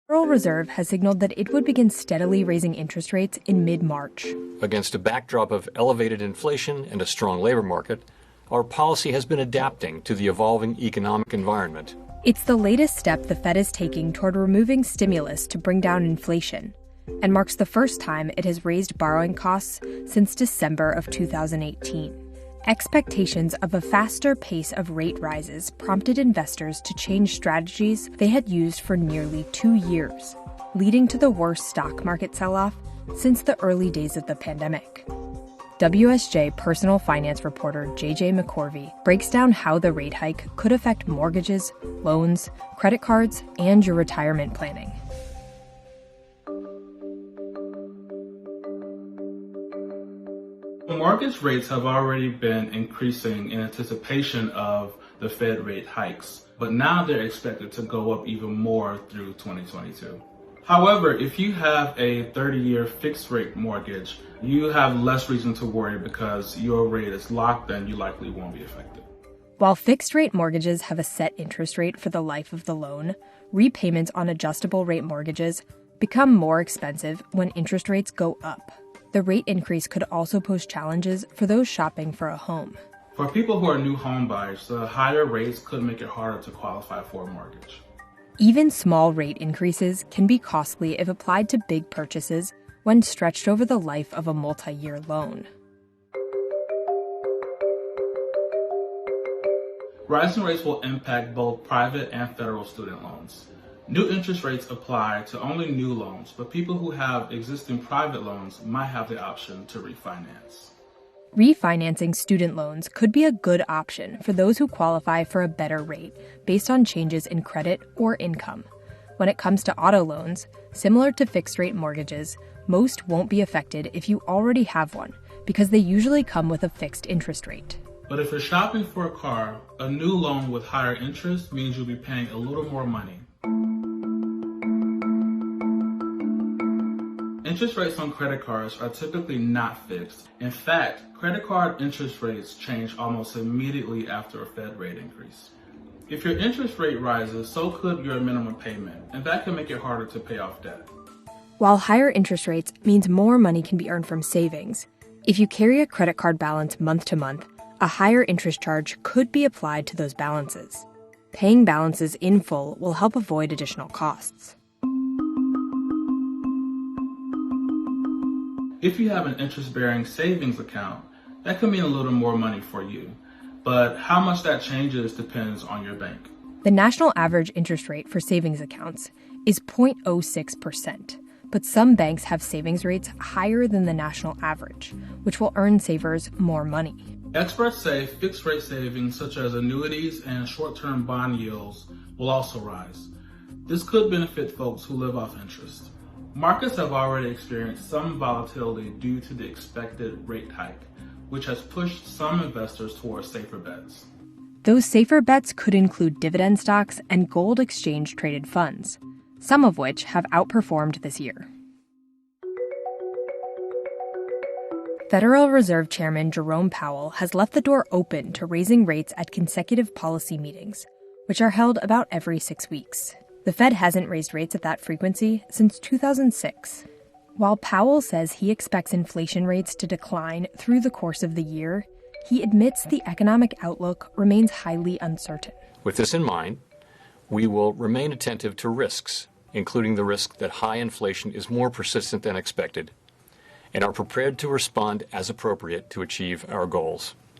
Federal Reserve has signaled that it would begin steadily raising interest rates in mid-March. Against a backdrop of elevated inflation and a strong labor market, our policy has been adapting to the evolving economic environment. It's the latest step the Fed is taking toward removing stimulus to bring down inflation, and marks the first time it has raised borrowing costs since December of 2018. Expectations of a faster pace of rate rises prompted investors to change strategies they had used for nearly 2 years, leading to the worst stock market sell-off since the early days of the pandemic. WSJ personal finance reporter JJ McCorvey breaks down how the rate hike could affect mortgages, loans, credit cards, and your retirement planning. Mortgage rates have already been increasing in anticipation of the Fed rate hikes, but now they're expected to go up even more through 2022. However, if you have a 30-year fixed rate mortgage, you have less reason to worry because your rate is locked and you likely won't be affected. While fixed rate mortgages have a set interest rate for the life of the loan, repayments on adjustable rate mortgages become more expensive when interest rates go up. The rate increase could also pose challenges for those shopping for a home. For people who are new home buyers, the higher rates could make it harder to qualify for a mortgage. Even small rate increases can be costly if applied to big purchases when stretched over the life of a multi-year loan. Rising rates will impact both private and federal student loans. New interest rates apply to only new loans, but people who have existing private loans might have the option to refinance. Refinancing student loans could be a good option for those who qualify for a better rate based on changes in credit or income. When it comes to auto loans, similar to fixed-rate mortgages, most won't be affected if you already have one, because they usually come with a fixed interest rate. But if you're shopping for a car, a new loan with higher interest means you'll be paying a little more money. Interest rates on credit cards are typically not fixed. In fact, credit card interest rates change almost immediately after a Fed rate increase. If your interest rate rises, so could your minimum payment, and that can make it harder to pay off debt. While higher interest rates means more money can be earned from savings, if you carry a credit card balance month to month, a higher interest charge could be applied to those balances. Paying balances in full will help avoid additional costs. If you have an interest-bearing savings account, that could mean a little more money for you. But how much that changes depends on your bank. The national average interest rate for savings accounts is 0.06%, but some banks have savings rates higher than the national average, which will earn savers more money. Experts say fixed-rate savings such as annuities and short-term bond yields will also rise. This could benefit folks who live off interest. Markets have already experienced some volatility due to the expected rate hike, which has pushed some investors towards safer bets. Those safer bets could include dividend stocks and gold exchange-traded funds, some of which have outperformed this year. Federal Reserve Chairman Jerome Powell has left the door open to raising rates at consecutive policy meetings, which are held about every 6 weeks. The Fed hasn't raised rates at that frequency since 2006. While Powell says he expects inflation rates to decline through the course of the year, he admits the economic outlook remains highly uncertain. With this in mind, we will remain attentive to risks, including the risk that high inflation is more persistent than expected, and are prepared to respond as appropriate to achieve our goals.